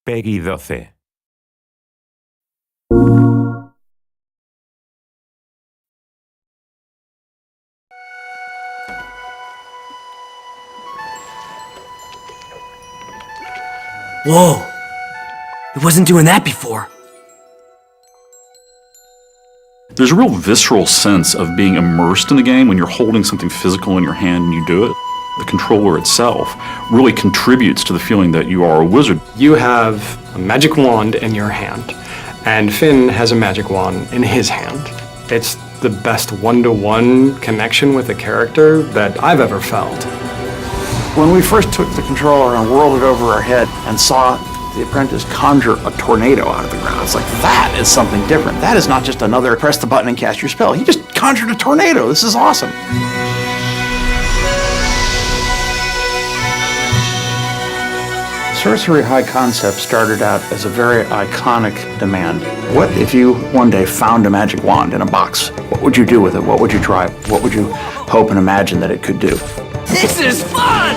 Peggy 12. Whoa! It wasn't doing that before. There's a real visceral sense of being immersed in the game when you're holding something physical in your hand and you do it. The controller itself really contributes to the feeling that you are a wizard. You have a magic wand in your hand, and Finn has a magic wand in his hand. It's the best one-to-one connection with a character that I've ever felt. When we first took the controller and whirled it over our head and saw the apprentice conjure a tornado out of the ground, it's like, that is something different. That is not just another press the button and cast your spell. He just conjured a tornado. This is awesome. Sorcery High Concept started out as a very iconic demand. What if you one day found a magic wand in a box? What would you do with it? What would you try? What would you hope and imagine that it could do? This is fun!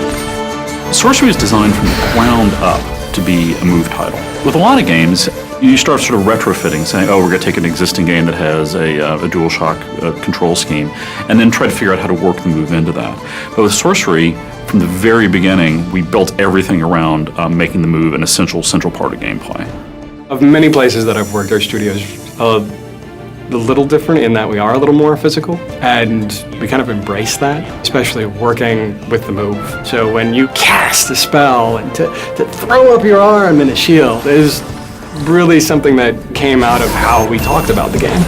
Sorcery is designed from the ground up to be a move title. With a lot of games, you start sort of retrofitting, saying, oh, we're going to take an existing game that has a DualShock control scheme, and then try to figure out how to work the move into that. But with Sorcery, from the very beginning, we built everything around making the move an essential central part of gameplay. Of many places that I've worked, our studio's a little different in that we are a little more physical, and we kind of embrace that, especially working with the move. So when you cast a spell and to throw up your arm in a shield is really something that came out of how we talked about the game.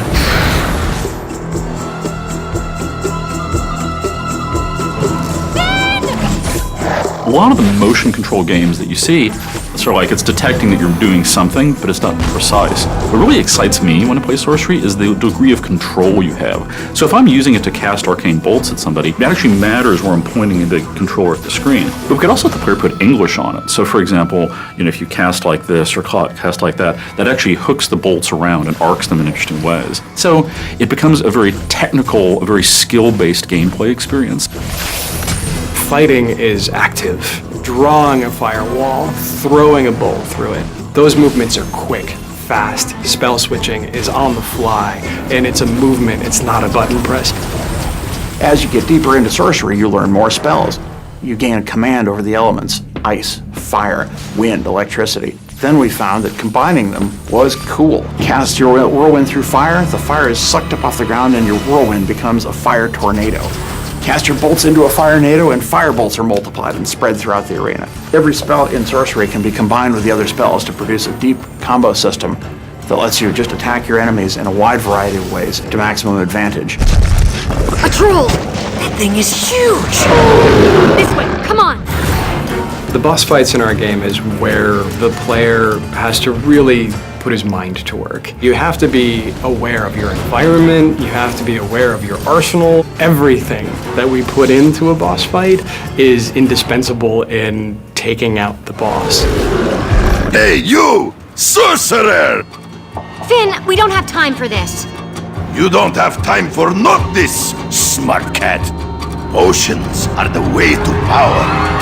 A lot of the motion control games that you see, sort of like it's detecting that you're doing something, but it's not precise. What really excites me when I play Sorcery is the degree of control you have. So if I'm using it to cast arcane bolts at somebody, it actually matters where I'm pointing the controller at the screen. But we could also let the player put English on it. So for example, if you cast like this or cast like that, that actually hooks the bolts around and arcs them in interesting ways. So it becomes a very technical, a very skill-based gameplay experience. Fighting is active. Drawing a firewall, throwing a bolt through it. Those movements are quick, fast. Spell switching is on the fly, and it's a movement, it's not a button press. As you get deeper into Sorcery, you learn more spells. You gain a command over the elements: ice, fire, wind, electricity. Then we found that combining them was cool. Cast your whirlwind through fire, the fire is sucked up off the ground and your whirlwind becomes a fire tornado. Cast your bolts into a fire-nado and fire bolts are multiplied and spread throughout the arena. Every spell in Sorcery can be combined with the other spells to produce a deep combo system that lets you just attack your enemies in a wide variety of ways to maximum advantage. A troll! That thing is huge! This way, come on! The boss fights in our game is where the player has to really put his mind to work. You have to be aware of your environment, you have to be aware of your arsenal. Everything that we put into a boss fight is indispensable in taking out the boss. Hey, you! Sorcerer! Finn, we don't have time for this. You don't have time for not this, smart cat. Potions are the way to power.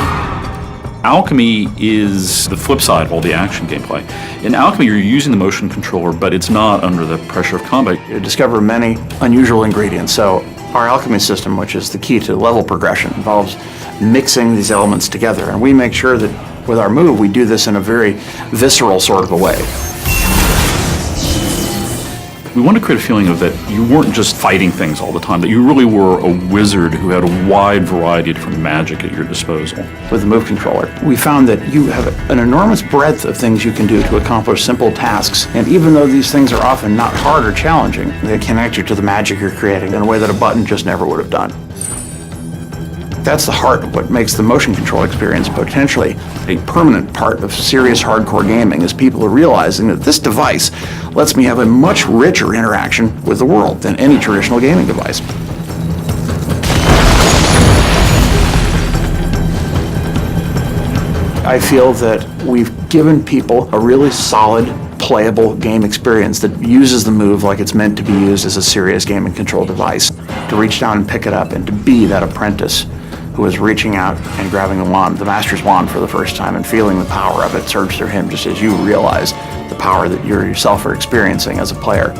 Alchemy is the flip side of all the action gameplay. In Alchemy, you're using the motion controller, but it's not under the pressure of combat. You discover many unusual ingredients. So our alchemy system, which is the key to level progression, involves mixing these elements together. And we make sure that with our move, we do this in a very visceral sort of a way. We want to create a feeling of that you weren't just fighting things all the time, that you really were a wizard who had a wide variety of different magic at your disposal. With the move controller, we found that you have an enormous breadth of things you can do to accomplish simple tasks. And even though these things are often not hard or challenging, they connect you to the magic you're creating in a way that a button just never would have done. That's the heart of what makes the motion control experience potentially a permanent part of serious hardcore gaming, is people are realizing that this device lets me have a much richer interaction with the world than any traditional gaming device. I feel that we've given people a really solid, playable game experience that uses the move like it's meant to be used as a serious game and control device, to reach down and pick it up and to be that apprentice who is reaching out and grabbing the wand, the Master's wand, for the first time and feeling the power of it surge through him, just as you realize the power that you yourself are experiencing as a player.